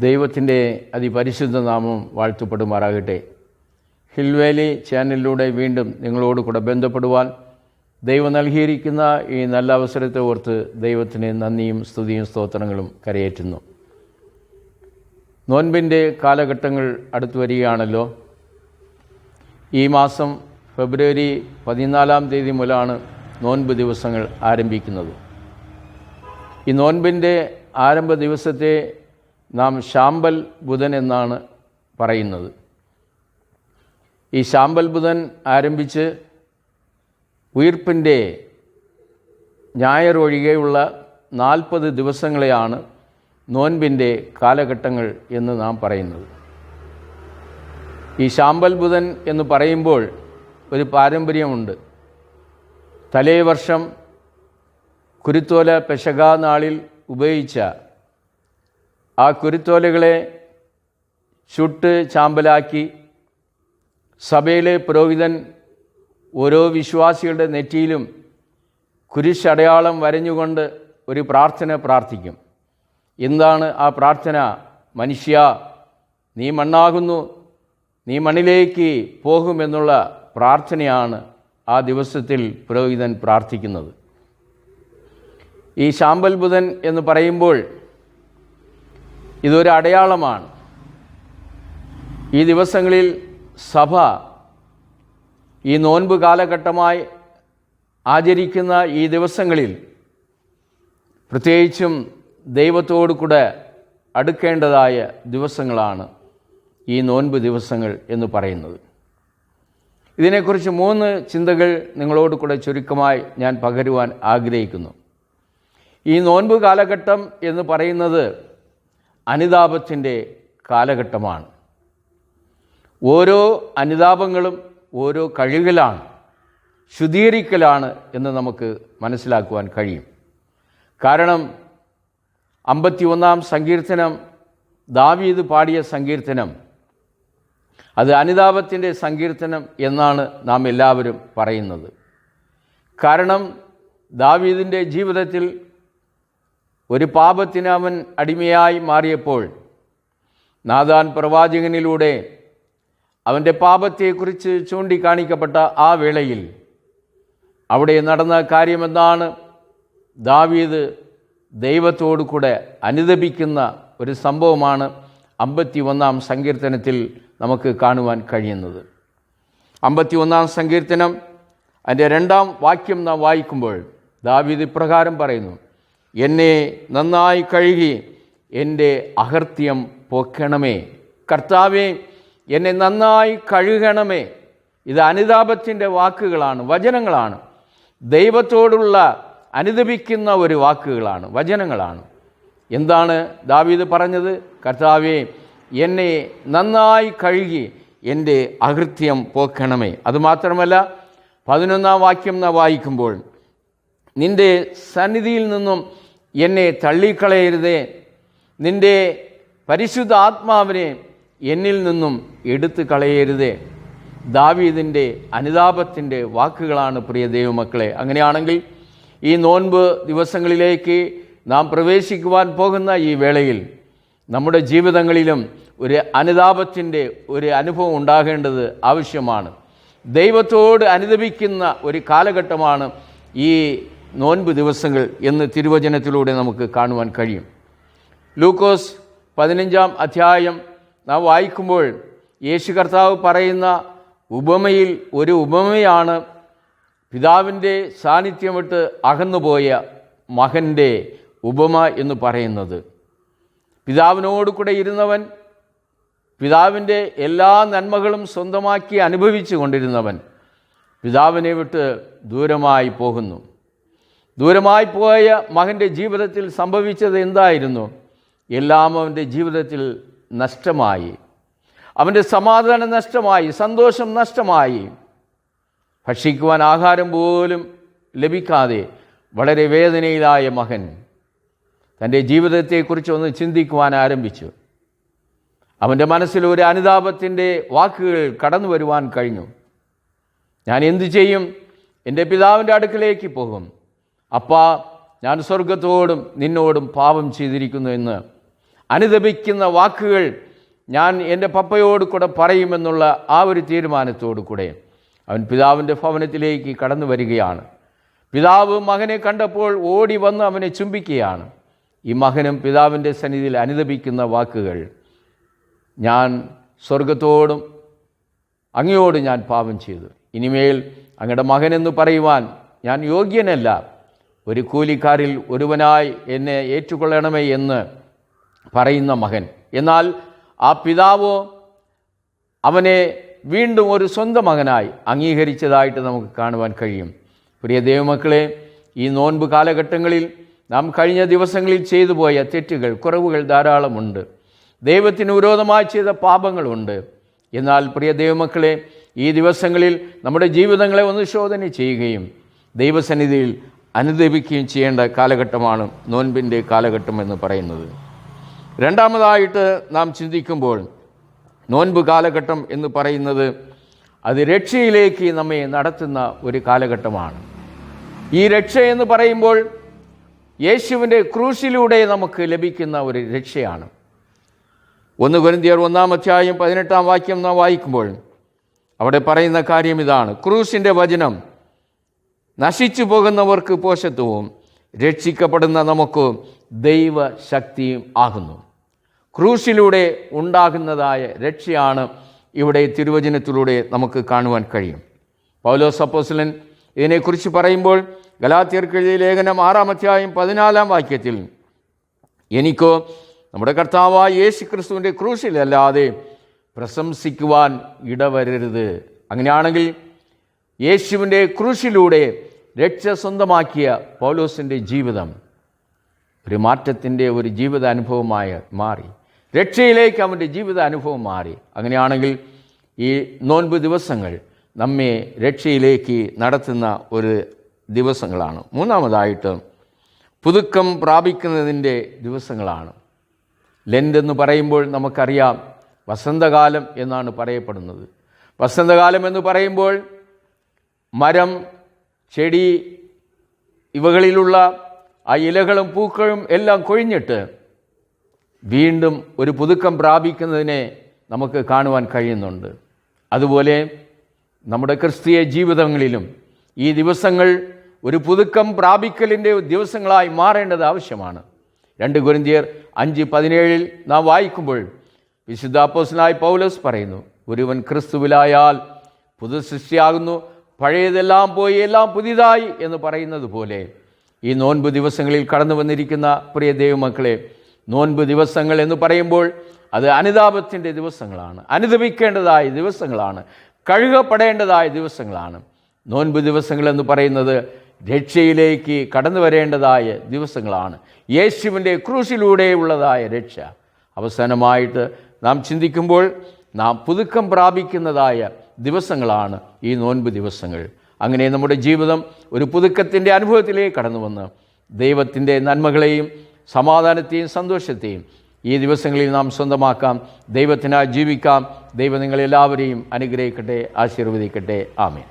ദൈവത്തിൻ്റെ അതിപരിശുദ്ധ നാമം വാഴ്ത്തപ്പെടുമാറാകട്ടെ. ഹിൽവേലി ചാനലിലൂടെ വീണ്ടും നിങ്ങളോട് കൂടെ ബന്ധപ്പെടുവാൻ ദൈവം നൽകിയിരിക്കുന്ന ഈ നല്ല അവസരത്തെ ഓർത്ത് ദൈവത്തിന് നന്ദിയും സ്തുതിയും സ്തോത്രങ്ങളും കരയേറ്റുന്നു. നോൻപിൻ്റെ കാലഘട്ടങ്ങൾ അടുത്തു വരികയാണല്ലോ. ഈ മാസം ഫെബ്രുവരി 14 മുതലാണ് നോൻപ് ദിവസങ്ങൾ ആരംഭിക്കുന്നത്. ഈ നോൻപിൻ്റെ ആരംഭ ദിവസത്തെ നാം ശാമ്പൽ ബുധൻ എന്നാണ് പറയുന്നത്. ഈ ശാമ്പൽ ബുധൻ ആരംഭിച്ച് ഉയിർപ്പിൻ്റെ ഞായർ ഒഴികെയുള്ള 40 ദിവസങ്ങളെയാണ് നോൻപിൻ്റെ കാലഘട്ടങ്ങൾ എന്ന് നാം പറയുന്നത്. ഈ ശാമ്പൽ ബുധൻ എന്ന് പറയുമ്പോൾ ഒരു പാരമ്പര്യമുണ്ട്. തലേ വർഷം കുരുത്തോല പെശക നാളിൽ ഉപയോഗിച്ച ആ കുരുത്തോലകളെ ചുട്ട് ചാമ്പലാക്കി സഭയിലെ പുരോഹിതൻ ഓരോ വിശ്വാസികളുടെ നെറ്റിയിലും കുരിശടയാളം വരഞ്ഞുകൊണ്ട് ഒരു പ്രാർത്ഥന പ്രാർത്ഥിക്കും. എന്താണ് ആ പ്രാർത്ഥന? മനുഷ്യ, നീ മണ്ണാകുന്നു, നീ മണ്ണിലേക്ക് പോകുമെന്നുള്ള പ്രാർത്ഥനയാണ് ആ ദിവസത്തിൽ പുരോഹിതൻ പ്രാർത്ഥിക്കുന്നത്. ഈ ശാമ്പൽ ബുധൻ എന്ന് പറയുമ്പോൾ ഇതൊരു അടയാളമാണ്. ഈ ദിവസങ്ങളിൽ സഭ ഈ നോൻപ് കാലഘട്ടമായി ആചരിക്കുന്ന ഈ ദിവസങ്ങളിൽ പ്രത്യേകിച്ചും ദൈവത്തോടു കൂടെ അടുക്കേണ്ടതായ ദിവസങ്ങളാണ് ഈ നോൻപ് ദിവസങ്ങൾ എന്ന് പറയുന്നത്. ഇതിനെക്കുറിച്ച് 3 ചിന്തകൾ നിങ്ങളോട് കൂടെ ചുരുക്കമായി ഞാൻ പകരുവാൻ ആഗ്രഹിക്കുന്നു. ഈ നോൻപ് കാലഘട്ടം എന്ന് പറയുന്നത് അനുതാപത്തിൻ്റെ കാലഘട്ടമാണ്. ഓരോ അനുതാപങ്ങളും ഓരോ കഴുകലാണ്, ശുദ്ധീകരിക്കലാണ് എന്ന് നമുക്ക് മനസ്സിലാക്കുവാൻ കഴിയും. കാരണം 51-ാം സങ്കീർത്തനം ദാവീദ് പാടിയ സങ്കീർത്തനം അത് അനുതാപത്തിൻ്റെ സങ്കീർത്തനം എന്നാണ് നാം എല്ലാവരും പറയുന്നത്. കാരണം ദാവീദിൻ്റെ ജീവിതത്തിൽ ഒരു പാപത്തിന് അവൻ അടിമയായി മാറിയപ്പോൾ നാഥാൻ പ്രവാചകനിലൂടെ അവൻ്റെ പാപത്തെക്കുറിച്ച് ചൂണ്ടിക്കാണിക്കപ്പെട്ട ആ വേളയിൽ അവിടെ നടന്ന കാര്യമെന്താണ്? ദാവീദ് ദൈവത്തോടു കൂടെ അനുതപിക്കുന്ന ഒരു സംഭവമാണ് 51-ാം സങ്കീർത്തനത്തിൽ നമുക്ക് കാണുവാൻ കഴിയുന്നത്. 51-ാം സങ്കീർത്തനം അതിൻ്റെ 2-ാം വാക്യം നാം വായിക്കുമ്പോൾ ദാവീദ് ഇപ്രകാരം പറയുന്നു: എന്നെ നന്നായി കഴുകി എൻ്റെ അകൃത്യം പോക്കണമേ. കർത്താവേ, എന്നെ നന്നായി കഴുകണമേ. ഇത് അനുതാപത്തിൻ്റെ വാക്കുകളാണ്, വചനങ്ങളാണ്. ദൈവത്തോടുള്ള അനുതപിക്കുന്ന ഒരു വാക്കുകളാണ്, വചനങ്ങളാണ്. എന്താണ് ദാവീദ് പറഞ്ഞത്? കർത്താവേ, എന്നെ നന്നായി കഴുകി എൻ്റെ അകൃത്യം പോക്കണമേ. അതുമാത്രമല്ല 11-ാം വാക്യം നാം വായിക്കുമ്പോൾ നിൻ്റെ സന്നിധിയിൽ നിന്നും എന്നെ തള്ളിക്കളയരുതേ, നിൻ്റെ പരിശുദ്ധ ആത്മാവിനെ എന്നിൽ നിന്നും എടുത്തു കളയരുതേ. ദാവീദിൻ്റെ അനുതാപത്തിൻ്റെ വാക്കുകളാണ് പ്രിയ ദൈവമക്കളെ. അങ്ങനെയാണെങ്കിൽ ഈ നോൻപ് ദിവസങ്ങളിലേക്ക് നാം പ്രവേശിക്കുവാൻ പോകുന്ന ഈ വേളയിൽ നമ്മുടെ ജീവിതങ്ങളിലും ഒരു അനുതാപത്തിൻ്റെ ഒരു അനുഭവം ഉണ്ടാകേണ്ടത് ആവശ്യമാണ്. ദൈവത്തോട് അനുതപിക്കുന്ന ഒരു കാലഘട്ടമാണ് ഈ നോൻപ് ദിവസങ്ങൾ എന്ന് തിരുവചനത്തിലൂടെ നമുക്ക് കാണുവാൻ കഴിയും. ലൂക്കോസ് 15-ാം അധ്യായം നാം വായിക്കുമ്പോൾ യേശു കർത്താവ് പറയുന്ന ഉപമയിൽ ഒരു ഉപമയാണ് പിതാവിൻ്റെ സാന്നിധ്യം വിട്ട് അകന്നുപോയ മകൻ്റെ ഉപമ എന്ന് പറയുന്നത്. പിതാവിനോട് കൂടെ ഇരുന്നവൻ, പിതാവിൻ്റെ എല്ലാ നന്മകളും സ്വന്തമാക്കി അനുഭവിച്ചു കൊണ്ടിരുന്നവൻ പിതാവിനെ വിട്ട് ദൂരമായി പോകുന്നു. ദൂരമായി പോയ മകൻ്റെ ജീവിതത്തിൽ സംഭവിച്ചത് എന്തായിരുന്നു? എല്ലാം അവൻ്റെ ജീവിതത്തിൽ നഷ്ടമായി. അവൻ്റെ സമാധാനം നഷ്ടമായി, സന്തോഷം നഷ്ടമായി. ഭക്ഷിക്കുവാൻ ആഹാരം പോലും ലഭിക്കാതെ വളരെ വേദനയിലായ മകൻ തൻ്റെ ജീവിതത്തെക്കുറിച്ചൊന്ന് ചിന്തിക്കുവാൻ ആരംഭിച്ചു. അവൻ്റെ മനസ്സിൽ ഒരു അനുതാപത്തിൻ്റെ വാക്കുകൾ കടന്നു വരുവാൻ കഴിഞ്ഞു. ഞാൻ എന്തു ചെയ്യും? എൻ്റെ പിതാവിൻ്റെ അടുക്കലേക്ക് പോകും. അപ്പാ, ഞാൻ സ്വർഗത്തോടും നിന്നോടും പാപം ചെയ്തിരിക്കുന്നു എന്ന് അനുദപിക്കുന്ന വാക്കുകൾ ഞാൻ എൻ്റെ പപ്പയോട് കൂടെ പറയുമെന്നുള്ള ആ ഒരു തീരുമാനത്തോടു കൂടെ അവൻ പിതാവിൻ്റെ ഭവനത്തിലേക്ക് കടന്നു വരികയാണ്. പിതാവ് മകനെ കണ്ടപ്പോൾ ഓടി വന്ന് അവനെ ചുംബിക്കുകയാണ്. ഈ മകനും പിതാവിൻ്റെ സന്നിധിയിൽ അനുദപിക്കുന്ന വാക്കുകൾ, ഞാൻ സ്വർഗത്തോടും അങ്ങയോട് ഞാൻ പാപം ചെയ്തു, ഇനിമേൽ അങ്ങയുടെ മകനെന്ന് പറയുവാൻ ഞാൻ യോഗ്യനല്ല, ഒരു കൂലിക്കാരിൽ ഒരുവനായി എന്നെ ഏറ്റുകൊള്ളണമേ എന്ന് പറയുന്ന മകൻ. എന്നാൽ ആ പിതാവോ അവനെ വീണ്ടും ഒരു സ്വന്തം മകനായി അംഗീകരിച്ചതായിട്ട് നമുക്ക് കാണുവാൻ കഴിയും. പ്രിയ ദൈവമക്കളെ, ഈ നോൻപ് കാലഘട്ടങ്ങളിൽ നാം കഴിഞ്ഞ ദിവസങ്ങളിൽ ചെയ്തു പോയ തെറ്റുകൾ, കുറവുകൾ ധാരാളമുണ്ട്. ദൈവത്തിന് വിരോധമായി ചെയ്ത പാപങ്ങളുണ്ട്. എന്നാൽ പ്രിയ ദൈവമക്കളെ, ഈ ദിവസങ്ങളിൽ നമ്മുടെ ജീവിതങ്ങളെ ഒന്ന് ശോധന ചെയ്യുകയും ദൈവസന്നിധിയിൽ അനുദപിക്കുകയും ചെയ്യേണ്ട കാലഘട്ടമാണ് നോൻപിൻ്റെ കാലഘട്ടം എന്ന് പറയുന്നത്. രണ്ടാമതായിട്ട് നാം ചിന്തിക്കുമ്പോൾ നോൻപ് കാലഘട്ടം എന്ന് പറയുന്നത് അത് രക്ഷയിലേക്ക് നമ്മെ നടത്തുന്ന ഒരു കാലഘട്ടമാണ്. ഈ രക്ഷ എന്ന് പറയുമ്പോൾ യേശുവിൻ്റെ ക്രൂശിലൂടെ നമുക്ക് ലഭിക്കുന്ന ഒരു രക്ഷയാണ്. 1 കൊരിന്ത്യർ 1:18 നാം വായിക്കുമ്പോൾ അവിടെ പറയുന്ന കാര്യം ഇതാണ്: ക്രൂശിൻ്റെ വചനം നശിച്ചു പോകുന്നവർക്ക് പോഷത്വവും രക്ഷിക്കപ്പെടുന്ന നമുക്ക് ദൈവശക്തിയും ആകുന്നു. ക്രൂശിലൂടെ ഉണ്ടാകുന്നതായ രക്ഷയാണ് ഇവിടെ തിരുവചനത്തിലൂടെ നമുക്ക് കാണുവാൻ കഴിയും. പൗലോസ് അപ്പോസ്തലൻ ഇതിനെക്കുറിച്ച് പറയുമ്പോൾ ഗലാത്യർക്ക് എഴുതിയ ലേഖനം 6:14 എനിക്കോ നമ്മുടെ കർത്താവായ യേശു ക്രിസ്തുവിൻ്റെ ക്രൂശിലല്ലാതെ പ്രശംസിക്കുവാൻ ഇടവരരുത്. അങ്ങനെയാണെങ്കിൽ യേശുവിൻ്റെ ക്രൂശിലൂടെ രക്ഷ സ്വന്തമാക്കിയ പൗലോസിൻ്റെ ജീവിതം ഒരു മാറ്റത്തിൻ്റെ ഒരു ജീവിത അനുഭവമായി മാറി. രക്ഷയിലേക്ക് അവൻ്റെ ജീവിത അനുഭവം മാറി. അങ്ങനെയാണെങ്കിൽ ഈ നോൻപ് ദിവസങ്ങൾ നമ്മെ രക്ഷയിലേക്ക് നടത്തുന്ന ഒരു ദിവസങ്ങളാണ്. മൂന്നാമതായിട്ട് പുതുക്കം പ്രാപിക്കുന്നതിൻ്റെ ദിവസങ്ങളാണ്. ലെൻഡ് എന്ന് പറയുമ്പോൾ നമുക്കറിയാം വസന്തകാലം എന്നാണ് പറയപ്പെടുന്നത്. വസന്തകാലം എന്ന് പറയുമ്പോൾ മരം, ചെടി ഇവകളിലുള്ള ആ ഇലകളും പൂക്കളും എല്ലാം കൊഴിഞ്ഞിട്ട് വീണ്ടും ഒരു പുതുക്കം പ്രാപിക്കുന്നതിനെ നമുക്ക് കാണുവാൻ കഴിയുന്നുണ്ട്. അതുപോലെ നമ്മുടെ ക്രിസ്തീയ ജീവിതങ്ങളിലും ഈ ദിവസങ്ങൾ ഒരു പുതുക്കം പ്രാപിക്കലിൻ്റെ ദിവസങ്ങളായി മാറേണ്ടത് ആവശ്യമാണ്. 2 കൊരിന്ത്യർ 5:17 നാം വായിക്കുമ്പോൾ വിശുദ്ധ അപ്പോസ്തലനായ പൗലോസ് പറയുന്നു, ഒരുവൻ ക്രിസ്തുവിലായാൽ പുതു സൃഷ്ടിയാകുന്നു, പഴയതെല്ലാം പോയി എല്ലാം പുതിയതായി എന്ന് പറയുന്നത് പോലെ ഈ നോൻപ് ദിവസങ്ങളിൽ കടന്നു വന്നിരിക്കുന്ന പ്രിയ ദൈവമക്കളെ, നോൻപ് ദിവസങ്ങൾ എന്ന് പറയുമ്പോൾ അത് അനുതാപത്തിൻ്റെ ദിവസങ്ങളാണ്, അനുദപിക്കേണ്ടതായ ദിവസങ്ങളാണ്, കഴുകപ്പെടേണ്ടതായ ദിവസങ്ങളാണ്. നോൻപ് ദിവസങ്ങൾ എന്ന് പറയുന്നത് രക്ഷയിലേക്ക് കടന്നു വരേണ്ടതായ ദിവസങ്ങളാണ്. യേശുവിൻ്റെ ക്രൂശിലൂടെയുള്ളതായ രക്ഷ. അവസാനമായിട്ട് നാം ചിന്തിക്കുമ്പോൾ നാം പുതുക്കം പ്രാപിക്കുന്നതായ ദിവസങ്ങളാണ് ഈ നോൻപ് ദിവസങ്ങൾ. അങ്ങനെ നമ്മുടെ ജീവിതം ഒരു പുതുക്കത്തിൻ്റെ അനുഭവത്തിലേക്ക് കടന്നു വന്ന് ദൈവത്തിൻ്റെ നന്മകളെയും സമാധാനത്തെയും സന്തോഷത്തെയും ഈ ദിവസങ്ങളിൽ നാം സ്വന്തമാക്കാം. ദൈവത്തിനായി ജീവിക്കാം. ദൈവം നിങ്ങളെല്ലാവരെയും അനുഗ്രഹിക്കട്ടെ, ആശീർവദിക്കട്ടെ. ആമേൻ.